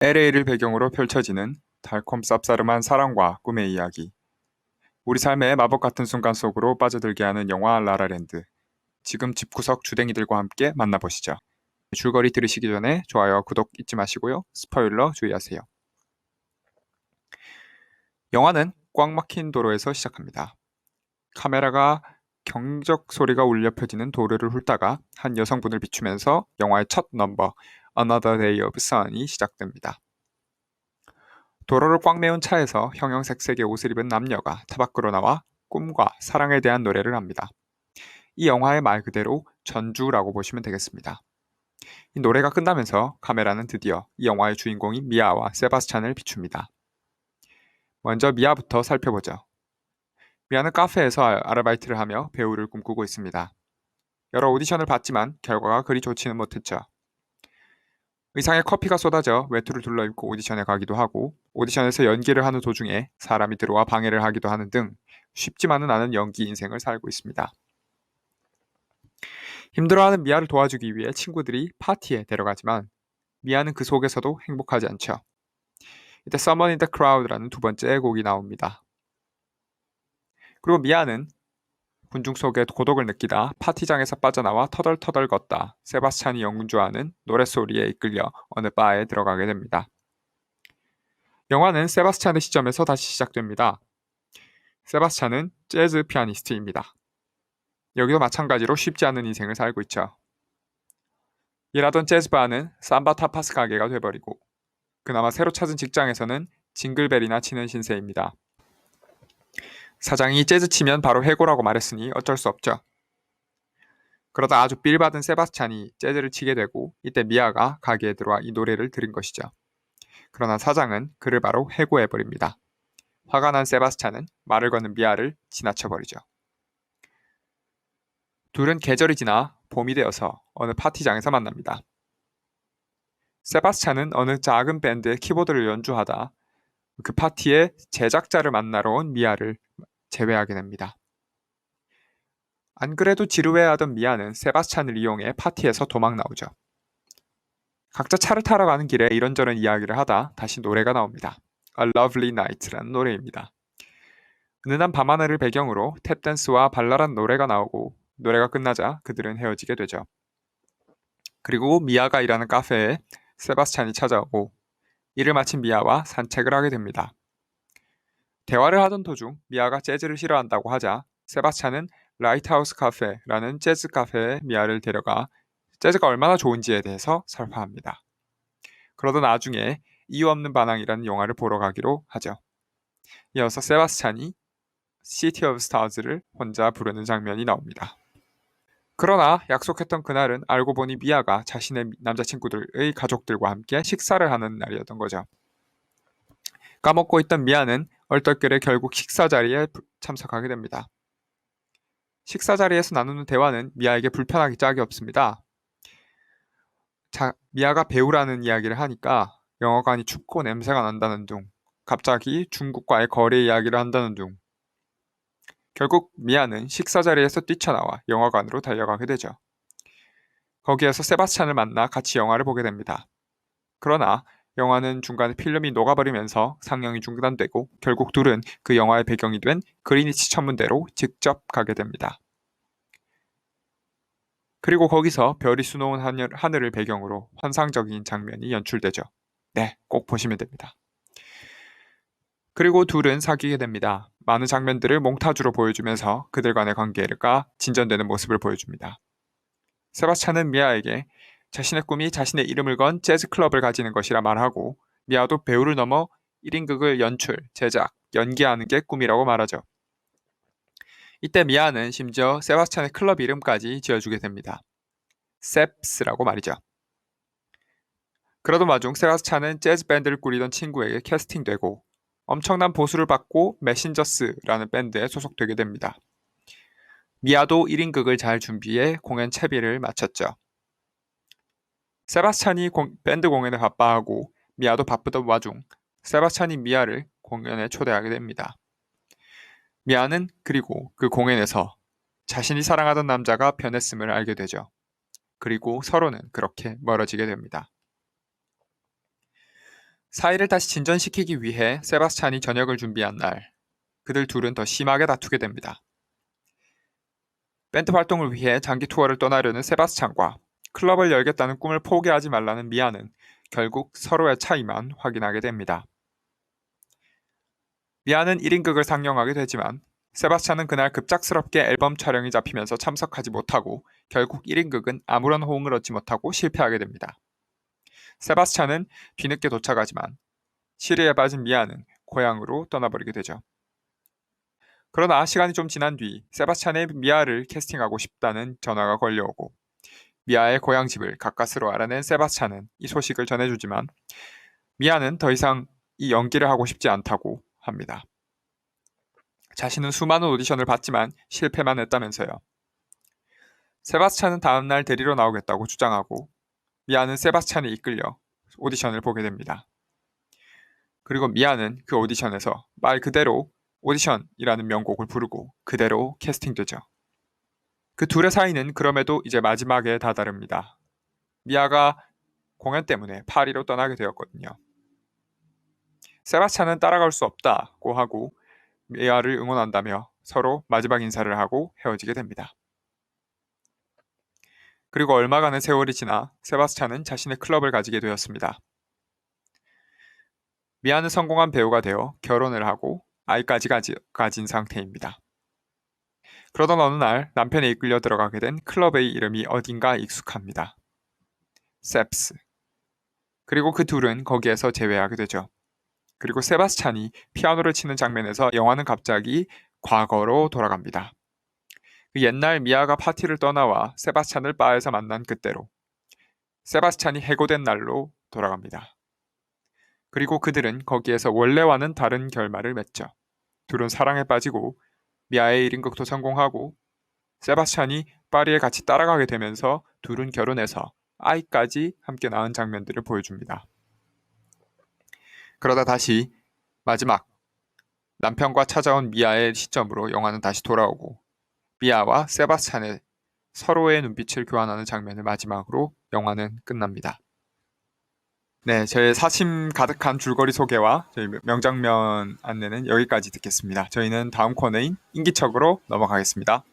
LA를 배경으로 펼쳐지는 달콤 쌉싸름한 사랑과 꿈의 이야기. 우리 삶의 마법 같은 순간 속으로 빠져들게 하는 영화 라라랜드. 지금 집구석 주댕이들과 함께 만나보시죠. 줄거리 들으시기 전에 좋아요, 구독 잊지 마시고요. 스포일러 주의하세요. 영화는 꽉 막힌 도로에서 시작합니다. 카메라가 경적 소리가 울려 펴지는 도로를 훑다가 한 여성분을 비추면서 영화의 첫 넘버 Another Day of Sun이 시작됩니다. 도로를 꽉 메운 차에서 형형색색의 옷을 입은 남녀가 차 밖으로 나와 꿈과 사랑에 대한 노래를 합니다. 이 영화의 말 그대로 전주라고 보시면 되겠습니다. 이 노래가 끝나면서 카메라는 드디어 이 영화의 주인공인 미아와 세바스찬을 비춥니다. 먼저 미아부터 살펴보죠. 미아는 카페에서 아르바이트를 하며 배우를 꿈꾸고 있습니다. 여러 오디션을 봤지만 결과가 그리 좋지는 못했죠. 의상에 커피가 쏟아져 외투를 둘러입고 오디션에 가기도 하고 오디션에서 연기를 하는 도중에 사람이 들어와 방해를 하기도 하는 등 쉽지만은 않은 연기 인생을 살고 있습니다. 힘들어하는 미아를 도와주기 위해 친구들이 파티에 데려가지만 미아는 그 속에서도 행복하지 않죠. 이때 Someone in the Crowd라는 두 번째 곡이 나옵니다. 그리고 미아는 군중 속에 고독을 느끼다 파티장에서 빠져나와 터덜터덜 걷다 세바스찬이 연주하는 노랫소리에 이끌려 어느 바에 들어가게 됩니다. 영화는 세바스찬의 시점에서 다시 시작됩니다. 세바스찬은 재즈 피아니스트입니다. 여기도 마찬가지로 쉽지 않은 인생을 살고 있죠. 일하던 재즈바는 삼바 타파스 가게가 돼버리고 그나마 새로 찾은 직장에서는 징글벨이나 치는 신세입니다. 사장이 재즈 치면 바로 해고라고 말했으니 어쩔 수 없죠. 그러다 아주 삘받은 세바스찬이 재즈를 치게 되고 이때 미아가 가게에 들어와 이 노래를 들은 것이죠. 그러나 사장은 그를 바로 해고해버립니다. 화가 난 세바스찬은 말을 거는 미아를 지나쳐버리죠. 둘은 계절이 지나 봄이 되어서 어느 파티장에서 만납니다. 세바스찬은 어느 작은 밴드의 키보드를 연주하다 그 파티의 제작자를 만나러 온 미아를 제외하게 됩니다. 안 그래도 지루해하던 미아는 세바스찬을 이용해 파티에서 도망 나오죠. 각자 차를 타러 가는 길에 이런저런 이야기를 하다 다시 노래가 나옵니다. A Lovely Night라는 노래입니다. 은은한 밤하늘을 배경으로 탭댄스와 발랄한 노래가 나오고 노래가 끝나자 그들은 헤어지게 되죠. 그리고 미아가 일하는 카페에 세바스찬이 찾아오고 일을 마친 미아와 산책을 하게 됩니다. 대화를 하던 도중 미아가 재즈를 싫어한다고 하자 세바스찬은 라이트하우스 카페라는 재즈 카페에 미아를 데려가 재즈가 얼마나 좋은지에 대해서 설파합니다. 그러던 나중에 이유 없는 반항이라는 영화를 보러 가기로 하죠. 이어서 세바스찬이 City of Stars를 혼자 부르는 장면이 나옵니다. 그러나 약속했던 그날은 알고 보니 미아가 자신의 남자친구들의 가족들과 함께 식사를 하는 날이었던 거죠. 까먹고 있던 미아는 얼떨결에 결국 식사 자리에 참석하게 됩니다. 식사 자리에서 나누는 대화는 미아에게 불편하기 짝이 없습니다. 미아가 배우라는 이야기를 하니까 영화관이 춥고 냄새가 난다는 둥, 갑자기 중국과의 거래 이야기를 한다는 둥. 결국 미아는 식사 자리에서 뛰쳐나와 영화관으로 달려가게 되죠. 거기에서 세바스찬을 만나 같이 영화를 보게 됩니다. 그러나 영화는 중간에 필름이 녹아버리면서 상영이 중단되고 결국 둘은 그 영화의 배경이 된 그리니치 천문대로 직접 가게 됩니다. 그리고 거기서 별이 수놓은 하늘을 배경으로 환상적인 장면이 연출되죠. 네, 꼭 보시면 됩니다. 그리고 둘은 사귀게 됩니다. 많은 장면들을 몽타주로 보여주면서 그들 간의 관계가 진전되는 모습을 보여줍니다. 세바스찬은 미아에게 자신의 꿈이 자신의 이름을 건 재즈 클럽을 가지는 것이라 말하고 미아도 배우를 넘어 1인극을 연출, 제작, 연기하는 게 꿈이라고 말하죠. 이때 미아는 심지어 세바스찬의 클럽 이름까지 지어주게 됩니다. 셉스라고 말이죠. 그러던 와중 세바스찬은 재즈 밴드를 꾸리던 친구에게 캐스팅되고 엄청난 보수를 받고 메신저스라는 밴드에 소속되게 됩니다. 미아도 1인극을 잘 준비해 공연 채비를 마쳤죠. 세바스찬이 밴드 공연에 바빠하고 미아도 바쁘던 와중 세바스찬이 미아를 공연에 초대하게 됩니다. 미아는 그리고 그 공연에서 자신이 사랑하던 남자가 변했음을 알게 되죠. 그리고 서로는 그렇게 멀어지게 됩니다. 사이를 다시 진전시키기 위해 세바스찬이 저녁을 준비한 날, 그들 둘은 더 심하게 다투게 됩니다. 밴드 활동을 위해 장기 투어를 떠나려는 세바스찬과 클럽을 열겠다는 꿈을 포기하지 말라는 미아는 결국 서로의 차이만 확인하게 됩니다. 미아는 1인극을 상영하게 되지만 세바스찬은 그날 급작스럽게 앨범 촬영이 잡히면서 참석하지 못하고 결국 1인극은 아무런 호응을 얻지 못하고 실패하게 됩니다. 세바스찬은 뒤늦게 도착하지만 시리에 빠진 미아는 고향으로 떠나버리게 되죠. 그러나 시간이 좀 지난 뒤 세바스찬의 미아를 캐스팅하고 싶다는 전화가 걸려오고 미아의 고향집을 가까스로 알아낸 세바스찬은 이 소식을 전해주지만 미아는 더 이상 이 연기를 하고 싶지 않다고 합니다. 자신은 수많은 오디션을 봤지만 실패만 했다면서요. 세바스찬은 다음날 데리러 나오겠다고 주장하고 미아는 세바스찬에 이끌려 오디션을 보게 됩니다. 그리고 미아는 그 오디션에서 말 그대로 오디션이라는 명곡을 부르고 그대로 캐스팅되죠. 그 둘의 사이는 그럼에도 이제 마지막에 다다릅니다. 미아가 공연 때문에 파리로 떠나게 되었거든요. 세바스찬은 따라갈 수 없다고 하고 미아를 응원한다며 서로 마지막 인사를 하고 헤어지게 됩니다. 그리고 얼마간의 세월이 지나 세바스찬은 자신의 클럽을 가지게 되었습니다. 미아는 성공한 배우가 되어 결혼을 하고 아이까지 가진 상태입니다. 그러던 어느 날 남편에 이끌려 들어가게 된 클럽의 이름이 어딘가 익숙합니다. 셉스. 그리고 그 둘은 거기에서 재회하게 되죠. 그리고 세바스찬이 피아노를 치는 장면에서 영화는 갑자기 과거로 돌아갑니다. 그 옛날 미아가 파티를 떠나와 세바스찬을 바에서 만난 그때로 세바스찬이 해고된 날로 돌아갑니다. 그리고 그들은 거기에서 원래와는 다른 결말을 맺죠. 둘은 사랑에 빠지고 미아의 1인극도 성공하고 세바스찬이 파리에 같이 따라가게 되면서 둘은 결혼해서 아이까지 함께 낳은 장면들을 보여줍니다. 그러다 다시 마지막 남편과 찾아온 미아의 시점으로 영화는 다시 돌아오고 미아와 세바스찬의 서로의 눈빛을 교환하는 장면을 마지막으로 영화는 끝납니다. 네, 저의 사심 가득한 줄거리 소개와 저희 명장면 안내는 여기까지 듣겠습니다. 저희는 다음 코너인 인기척으로 넘어가겠습니다.